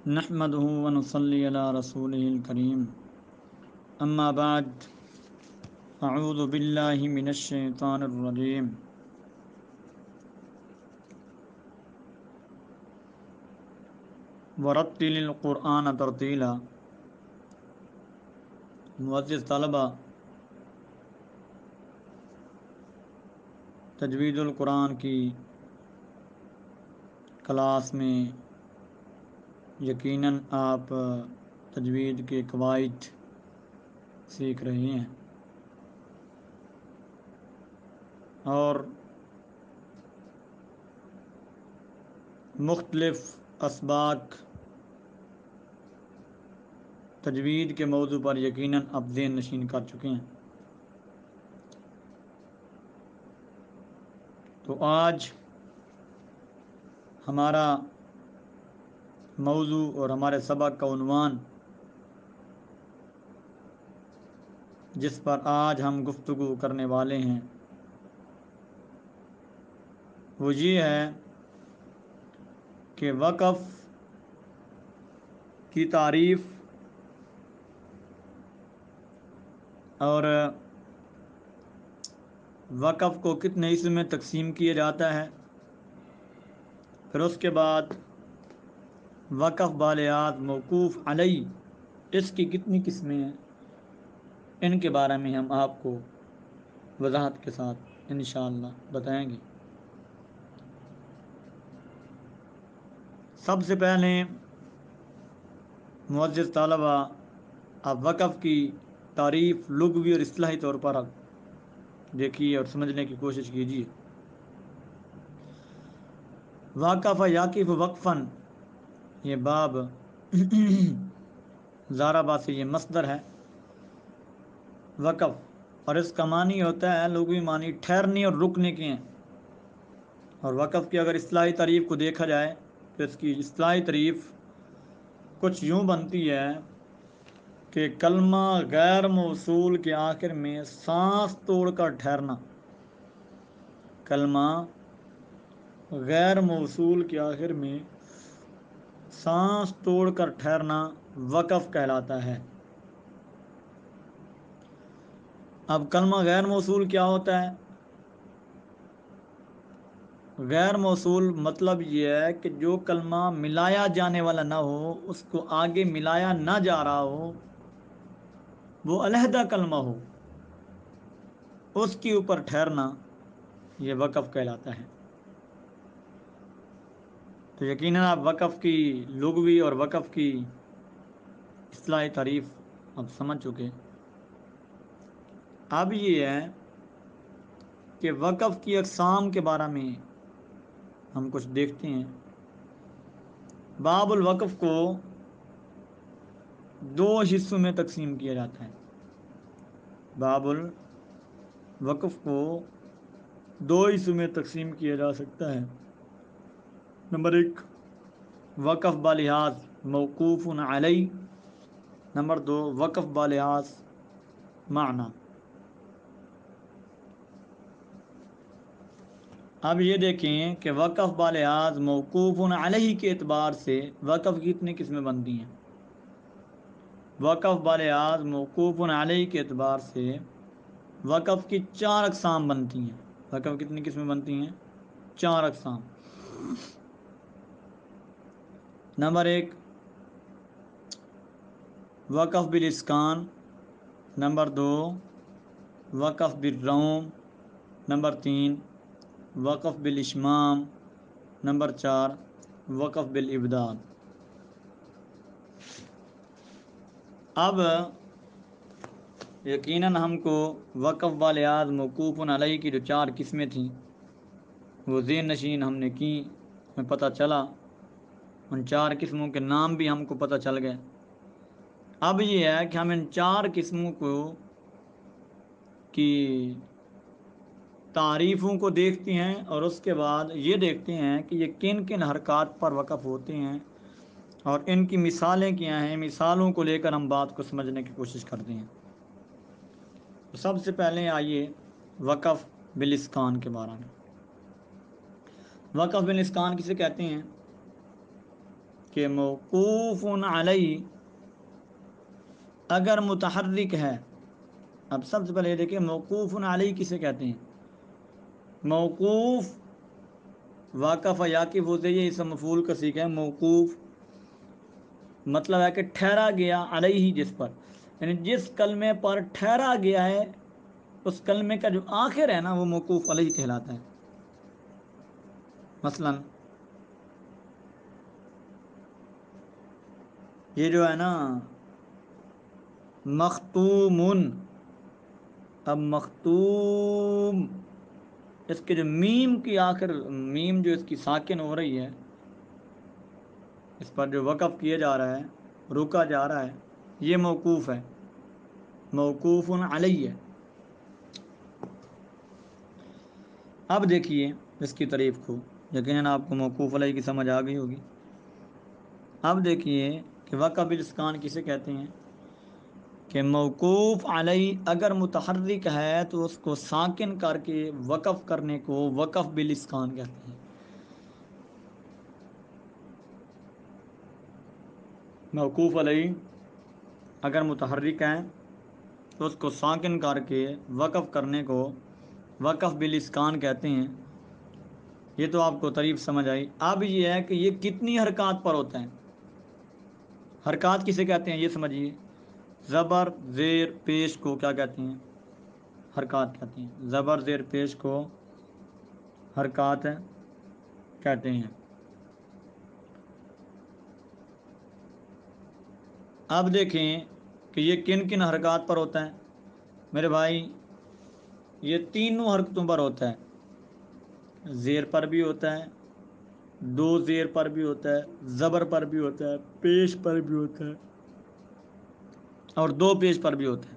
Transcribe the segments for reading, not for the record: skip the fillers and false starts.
نحمده ونصلي على رسوله الكريم اما بعد اعوذ باللہ من الشیطان الرجیم ورتل القرآن ترتیلا۔ معزز طلبہ، تجوید القرآن کی کلاس میں یقیناً آپ تجوید کے قواعد سیکھ رہے ہیں اور مختلف اسباق تجوید کے موضوع پر یقیناً آپ ذہن نشین کر چکے ہیں۔ تو آج ہمارا موضوع اور ہمارے سبق کا عنوان جس پر آج ہم گفتگو کرنے والے ہیں وہ یہ ہے کہ وقف کی تعریف اور وقف کو کتنے حصوں میں تقسیم کیا جاتا ہے، پھر اس کے بعد وقف بالغات موقوف علیہ اس کی کتنی قسمیں ہیں، ان کے بارے میں ہم آپ کو وضاحت کے ساتھ انشاءاللہ بتائیں گے۔ سب سے پہلے معزز طلبہ، آپ وقف کی تعریف لغوی اور اصطلاحی طور پر دیکھیے اور سمجھنے کی کوشش کیجیے۔ واقف یاقف وقفاً، یہ باب زاربا سے یہ مصدر ہے وقف، اور اس کا معنی ہوتا ہے لغوی معنی ٹھہرنے اور رکنے کے ہیں۔ اور وقف کی اگر اصطلاحی تعریف کو دیکھا جائے تو اس کی اصطلاحی تعریف کچھ یوں بنتی ہے کہ کلمہ غیر موصول کے آخر میں سانس توڑ کر ٹھہرنا۔ کلمہ غیر موصول کے آخر میں سانس توڑ کر ٹھہرنا وقف کہلاتا ہے۔ اب کلمہ غیر موصول کیا ہوتا ہے؟ غیر موصول مطلب یہ ہے کہ جو کلمہ ملایا جانے والا نہ ہو، اس کو آگے ملایا نہ جا رہا ہو، وہ علیحدہ کلمہ ہو، اس کے اوپر ٹھہرنا یہ وقف کہلاتا ہے۔ تو یقیناً آپ وقف کی لغوی اور وقف کی اصطلاحی تعریف اب سمجھ چکے۔ اب یہ ہے کہ وقف کی اقسام کے بارے میں ہم کچھ دیکھتے ہیں۔ باب الوقف کو دو حصوں میں تقسیم کیا جاتا ہے۔ باب الوقف کو دو حصوں میں تقسیم کیا جا سکتا ہے۔ نمبر ایک، وقف بالحاظ موقوف علیہ۔ نمبر دو، وقف بالحاظ معنی۔ اب یہ دیکھیں کہ وقف بالحاظ موقوف علیہ کے اعتبار سے وقف کی کتنی قسمیں بنتی ہیں۔ وقف بالحاظ موقوف علیہ کے اعتبار سے وقف کی چار اقسام بنتی ہیں۔ وقف کتنی قسمیں بنتی ہیں؟ چار اقسام۔ نمبر ایک، وقف بالاسکان۔ نمبر دو، وقف بالروم۔ نمبر تین، وقف بالاشمام۔ نمبر چار، وقف بالابدال۔ اب یقیناً ہم کو وقف بالحاظ موقوف علیہ کی جو چار قسمیں تھیں وہ ذہن نشین ہم نے کی، ہمیں پتہ چلا، ان چار قسموں کے نام بھی ہم کو پتہ چل گئے۔ اب یہ ہے کہ ہم ان چار قسموں کو کی تعریفوں کو دیکھتے ہیں اور اس کے بعد یہ دیکھتے ہیں کہ یہ کن کن حرکات پر وقف ہوتے ہیں اور ان کی مثالیں کیا ہیں۔ مثالوں کو لے کر ہم بات کو سمجھنے کی کوشش کرتے ہیں۔ تو سب سے پہلے آئیے وقف بالاسکان کے بارے میں۔ وقف بالاسکان کسے کہتے ہیں؟ کہ موقوف علیہ اگر متحرک ہے. اب سب سے پہلے یہ دیکھیں موقوف علیہ کسے کہتے ہیں. موقوف واقف یاقف ہوتے یہ اسم مفعول کا صیغہ ہے. موقوف مطلب ہے کہ ٹھہرا گیا علیہ جس پر، یعنی جس کلمے پر ٹھہرا گیا ہے اس کلمے کا جو آخر ہے نا وہ موقوف علیہ کہلاتا ہے. مثلا یہ جو ہے نا مختومن، اب مختوم اس کے جو میم کی آخر، میم جو اس کی ساکن ہو رہی ہے، اس پر جو وقف کیا جا رہا ہے، روکا جا رہا ہے، یہ موقوف ہے، موقوف علیہ ہے. اب دیکھیے اس کی تعریف کو، یقیناً آپ کو موقوف علیہ کی سمجھ آ گئی ہوگی. اب دیکھیے کہ وقف بالاسکان کسے کہتے ہیں. کہ موقوف علیہ اگر متحرک ہے تو اس کو ساکن کر کے وقف کرنے کو وقف بالاسکان کہتے ہیں. موقوف علیہ اگر متحرک ہے تو اس کو ساکن کر کے وقف کرنے کو وقف بالاسکان کہتے ہیں. یہ تو آپ کو تعریف سمجھ آئی. اب یہ ہے کہ یہ کتنی حرکات پر ہوتا ہے. حرکات کسے کہتے ہیں یہ سمجھیے. زبر زیر پیش کو کیا کہتے ہیں؟ حرکات کہتے ہیں. زبر زیر پیش کو حرکات کہتے ہیں. اب دیکھیں کہ یہ کن کن حرکات پر ہوتا ہے میرے بھائی. یہ تینوں حرکتوں پر ہوتا ہے. زیر پر بھی ہوتا ہے، دو زیر پر بھی ہوتا ہے، زبر پر بھی ہوتا ہے، پیش پر بھی ہوتا ہے اور دو پیش پر بھی ہوتا ہے.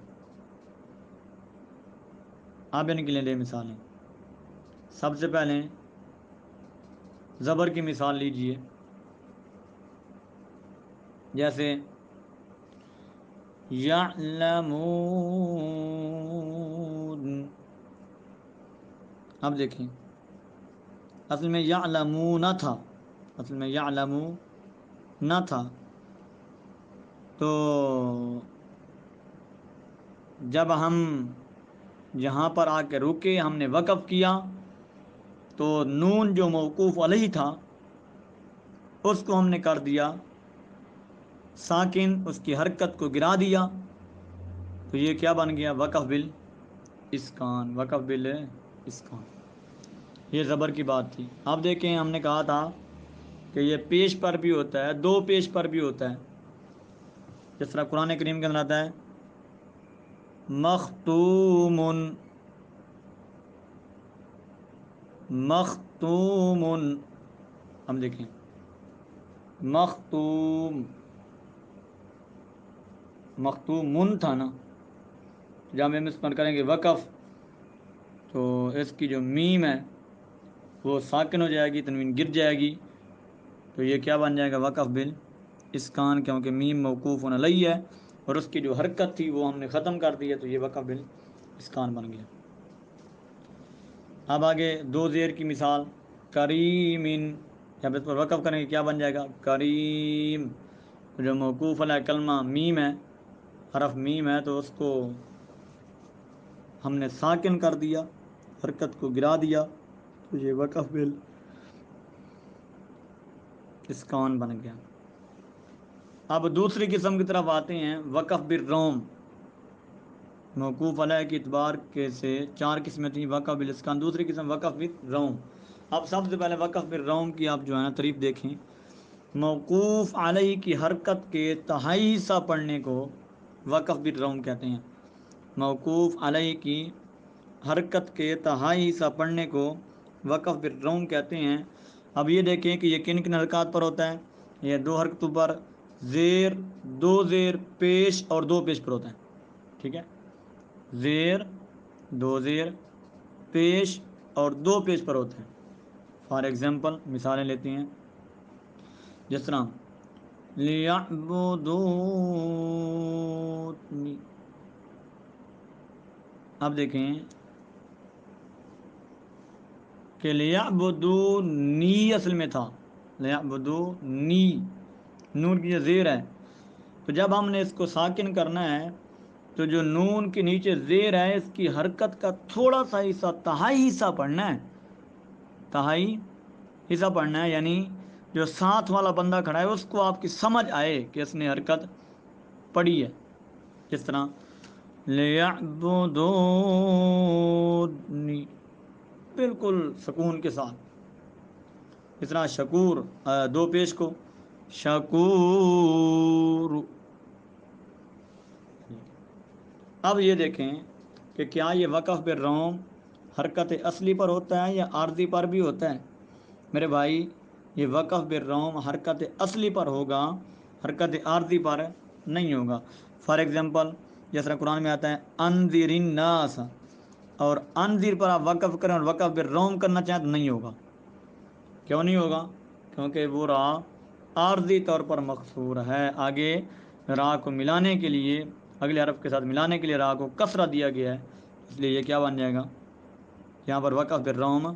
آپ ان کے لیے دے مثالیں. سب سے پہلے زبر کی مثال لیجئے، جیسے یعلمون. اب دیکھیں اصل میں یعلمون تھا، اصل میں یعلمون نہ تھا. تو جب ہم یہاں پر آ کے رکے، ہم نے وقف کیا تو نون جو موقوف علیہ تھا اس کو ہم نے کر دیا ساکن، اس کی حرکت کو گرا دیا. تو یہ کیا بن گیا؟ وقف بالاسکان. وقف بالاسکان یہ زبر کی بات تھی. اب دیکھیں ہم نے کہا تھا کہ یہ پیش پر بھی ہوتا ہے، دو پیش پر بھی ہوتا ہے. جس طرح قرآن کریم کے اندر آتا ہے مختوم، مختوم. ہم دیکھیں مختوم، مختومن تھا نا. جب ہم اس پر کریں گے وقف تو اس کی جو میم ہے وہ ساکن ہو جائے گی، تنوین گر جائے گی. تو یہ کیا بن جائے گا؟ وقف بالاسکان، کیونکہ میم موقوف علیہ ہے اور اس کی جو حرکت تھی وہ ہم نے ختم کر دی ہے. تو یہ وقف بالاسکان بن گیا. اب آگے دو زیر کی مثال. کریم، جب اس پر وقف کریں گے کیا بن جائے گا؟ کریم. جو موقوف علیہ کلمہ میم ہے، حرف میم ہے، تو اس کو ہم نے ساکن کر دیا، حرکت کو گرا دیا. تو یہ وقف بالاسکان بن گیا. اب دوسری قسم کی طرف آتے ہیں، وقف بالروم. موقوف علیہ کے اعتبار کے سے چار قسمیں تھیں، وقف بالاسکان. دوسری قسم وقف بالروم. اب سب سے پہلے وقف بالروم کی آپ جو ہے نا تعریف دیکھیں. موقوف علیہ کی حرکت کے تہائی حصہ پڑھنے کو وقف بالروم کہتے ہیں. موقوف علیہ کی حرکت کے تہائی حصہ پڑھنے کو وقف بالروم کہتے ہیں. اب یہ دیکھیں کہ یہ کن کن حرکات پر ہوتا ہے. یہ دو حرکتوں پر، زیر، دو زیر، پیش اور دو پیش پر ہوتا ہے. ٹھیک ہے، زیر، دو زیر، پیش اور دو پیش پر ہوتے ہیں. فار ایگزامپل مثالیں لیتے ہیں، جس طرح لیعبدونی. اب دیکھیں کہ لیعبدونی اصل میں تھا، لیعبدونی نون کی جو زیر ہے، تو جب ہم نے اس کو ساکن کرنا ہے تو جو نون کے نیچے زیر ہے اس کی حرکت کا تھوڑا سا حصہ، تہائی حصہ پڑھنا ہے، تہائی حصہ پڑھنا ہے، یعنی جو ساتھ والا بندہ کھڑا ہے اس کو آپ کی سمجھ آئے کہ اس نے حرکت پڑھی ہے. جس طرح لِيَعْبُدُونِ، بالکل سکون کے ساتھ. اس طرح شکور، دو پیش کو شکور. اب یہ دیکھیں کہ کیا یہ وقف بالروم حرکت اصلی پر ہوتا ہے یا عارضی پر بھی ہوتا ہے؟ میرے بھائی یہ وقف بالروم حرکت اصلی پر ہوگا، حرکت عارضی پر نہیں ہوگا. فار ایگزامپل جس طرح قرآن میں آتا ہے انذر الناس، اور انذر پر آپ وقف کریں اور وقف بالروم کرنا چاہیں تو نہیں ہوگا. کیوں نہیں ہوگا؟ کیونکہ وہ را عارضی طور پر مقصور ہے. آگے را کو ملانے کے لیے، اگلے حرف کے ساتھ ملانے کے لیے را کو کسرہ دیا گیا ہے، اس لیے یہ کیا بن جائے گا؟ یہاں پر وقف بالروم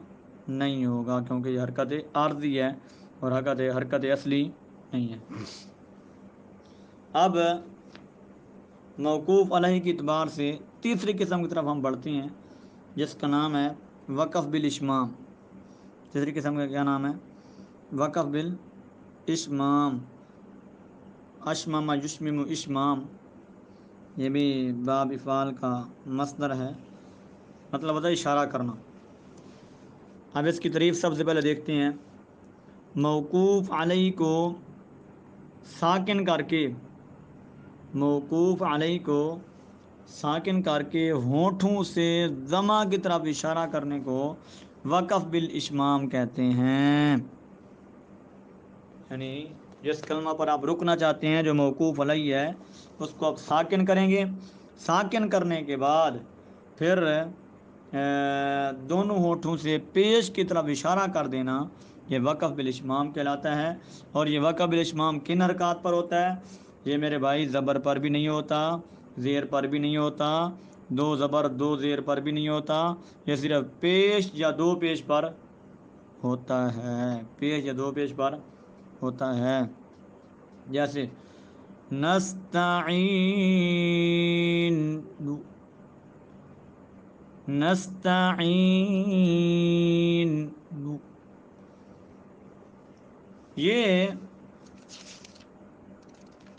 نہیں ہوگا کیونکہ یہ حرکت عارضی ہے اور حرکت اصلی نہیں ہے. اب موقوف علیہ کے اعتبار سے تیسری قسم کی طرف ہم بڑھتے ہیں جس کا نام ہے وقف بالاشمام. تیسری قسم کا کیا نام ہے؟ وقف بالاشمام. اشمم یشمم اشمام، یہ بھی باب افعال کا مصدر ہے، مطلب ہوتا ہے اشارہ کرنا. اب اس کی تعریف سب سے پہلے دیکھتے ہیں. موقوف علیہ کو ساکن کر کے، موقوف علیہ کو ساکن کر کے ہونٹوں سے ضمہ کی طرف اشارہ کرنے کو وقف بالاشمام کہتے ہیں. یعنی جس کلمہ پر آپ رکنا چاہتے ہیں جو موقوف علیہ ہے اس کو آپ ساکن کریں گے. ساکن کرنے کے بعد پھر دونوں ہونٹوں سے پیش کی طرف اشارہ کر دینا، یہ وقف بالاشمام کہلاتا ہے. اور یہ وقف بالاشمام کن حرکات پر ہوتا ہے؟ یہ میرے بھائی زبر پر بھی نہیں ہوتا، زیر پر بھی نہیں ہوتا، دو زبر دو زیر پر بھی نہیں ہوتا، یہ صرف پیش یا دو پیش پر ہوتا ہے. پیش یا دو پیش پر ہوتا ہے. جیسے نستعین، نستعین، یہ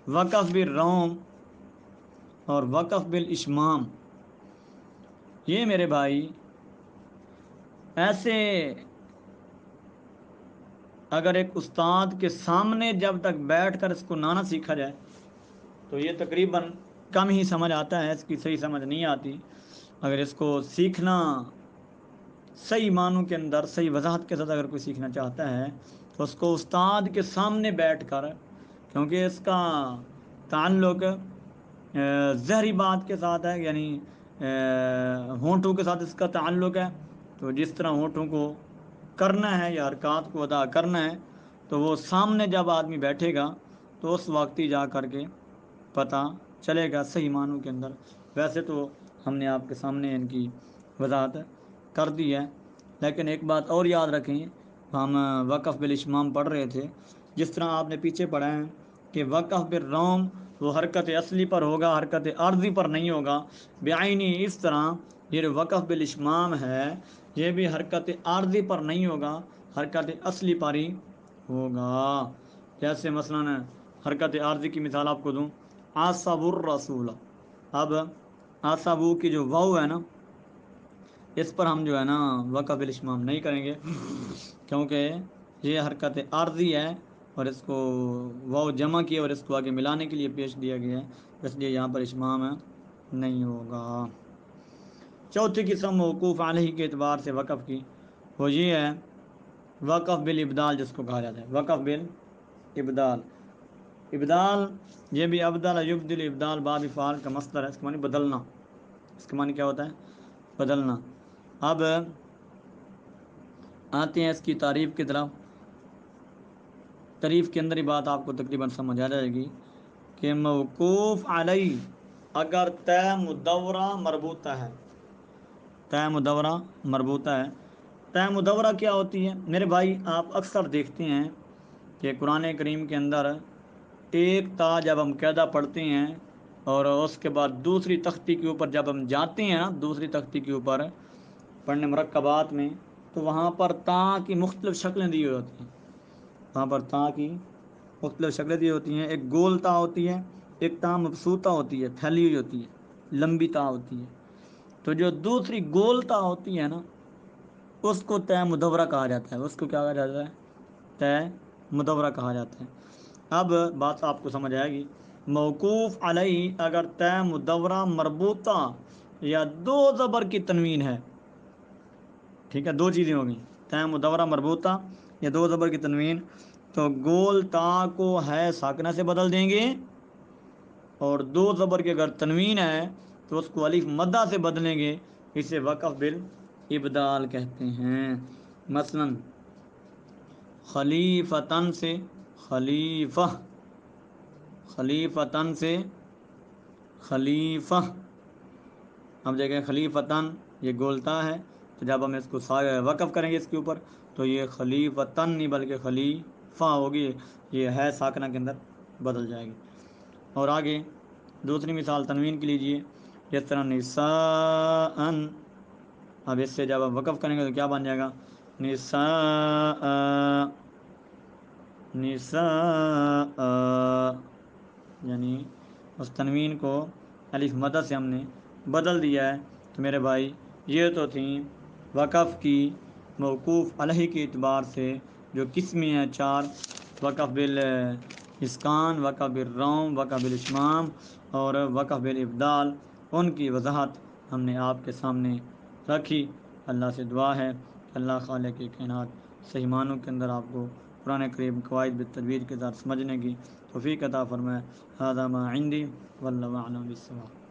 وقف بالروم اور وقف بالاشمام یہ میرے بھائی ایسے اگر ایک استاد کے سامنے جب تک بیٹھ کر اس کو نہ سیکھا جائے تو یہ تقریباً کم ہی سمجھ آتا ہے، اس کی صحیح سمجھ نہیں آتی. اگر اس کو سیکھنا صحیح معنوں کے اندر صحیح وضاحت کے ساتھ اگر کوئی سیکھنا چاہتا ہے تو اس کو استاد کے سامنے بیٹھ کر، کیونکہ اس کا تعلق ظاہری بات کے ساتھ ہے، یعنی ہونٹوں کے ساتھ اس کا تعلق ہے، تو جس طرح ہونٹوں کو کرنا ہے یا حرکات کو ادا کرنا ہے تو وہ سامنے جب آدمی بیٹھے گا تو اس وقت ہی جا کر کے پتہ چلے گا صحیح معنوں کے اندر. ویسے تو ہم نے آپ کے سامنے ان کی وضاحت کر دی ہے، لیکن ایک بات اور یاد رکھیں، ہم وقف بالاشمام پڑھ رہے تھے، جس طرح آپ نے پیچھے پڑھا ہے کہ وقف بالروم وہ حرکت اصلی پر ہوگا، حرکت عارضی پر نہیں ہوگا. بعینی اس طرح یہ جو وقف بالاشمام ہے یہ بھی حرکت عارضی پر نہیں ہوگا، حرکت اصلی پر ہی ہوگا. جیسے مثلا حرکت عارضی کی مثال آپ کو دوں، عصب الرسول. اب عصبو کی جو واو ہے نا اس پر ہم جو ہے نا وقف بالاشمام نہیں کریں گے کیونکہ یہ حرکت عارضی ہے اور اس کو واو جمع کیا اور اس کو آگے ملانے کے لیے پیش دیا گیا ہے، اس لیے یہاں پر اشمام نہیں ہوگا. چوتھی قسم موقوف علیہ کے اعتبار سے وقف کی وہ یہ ہے وقف بالابدال، جس کو کہا جاتا ہے وقف بالابدال. ابدال یہ بھی ابدال یبدل ابدال باب افعال کا مصدر ہے، اس کا معنی بدلنا. اس کا معنی کیا ہوتا ہے؟ بدلنا. اب آتے ہیں اس کی تعریف کی طرف. تعریف کے اندر ہی بات آپ کو تقریباً سمجھ آ جائے گی کہ موقوف علیہ اگر تے مدورہ مربوطہ ہے، تے مدورہ مربوطہ ہے. تے مدورہ کیا ہوتی ہے؟ میرے بھائی آپ اکثر دیکھتے ہیں کہ قرآن کریم کے اندر ایک تا جب ہم قاعدہ پڑھتے ہیں اور اس کے بعد دوسری تختی کے اوپر جب ہم جاتے ہیں نا، دوسری تختی کے اوپر پڑھنے مرکبات میں، تو وہاں پر تا کی مختلف شکلیں دی ہوئی ہوتی ہیں. وہاں پر تا کی مختلف شکلیں دی ہوتی ہیں. ایک گول تا ہوتی ہے، ایک تا مبسوطہ ہوتی ہے، پھیلی ہوئی ہوتی ہے، لمبی تا ہوتی ہے. تو جو دوسری گول تا ہوتی ہے نا، اس کو طے مدورہ کہا جاتا ہے. اس کو کیا کہا جاتا ہے؟ طے مدورہ کہا جاتا ہے. اب بات آپ کو سمجھ آئے گی. موقوف علیہ اگر طے مدورہ مربوطہ یا دو زبر کی تنوین ہے، ٹھیک ہے، دو چیزیں ہو گئیں، طے مدورہ مربوطہ یا دو زبر کی تنوین، تو گول تا کو ہے ساکنہ سے بدل دیں گے، اور دو زبر کی اگر تنوین ہے تو اس کو الف مدہ سے بدلیں گے. اسے وقف بالابدال کہتے ہیں. مثلا خلیفتن سے خلیفہ، خلیفتن سے خلیفہ. اب دیکھیں خلیفتن یہ گولتا ہے، تو جب ہم اس کو وقف کریں گے اس کے اوپر، تو یہ خلیفتن نہیں بلکہ خلیفہ ہوگی، یہ ہے ساکنہ کے اندر بدل جائے گی. اور آگے دوسری مثال تنوین کی لیجئے، جس طرح نساءن. اب اس سے جب ہم وقف کریں گے تو کیا بن جائے گا؟ نساء، نساء، یعنی اس تنوین کو الف مدہ سے ہم نے بدل دیا ہے. تو میرے بھائی یہ تو تھیں وقف کی موقوف علیہ کے اعتبار سے جو قسمیں ہیں چار: وقف بالاسکان، وقف بالروم، وقف بالاشمام اور وقف بالابدال. ان کی وضاحت ہم نے آپ کے سامنے رکھی. اللہ سے دعا ہے کہ اللہ خالق کائنات صحیح معنوں کے اندر آپ کو قرآن کریم قواعد بالتجوید کے ساتھ سمجھنے کی توفیق عطا فرمائے. ھذا ما عندی واللہ اعلم بالصواب.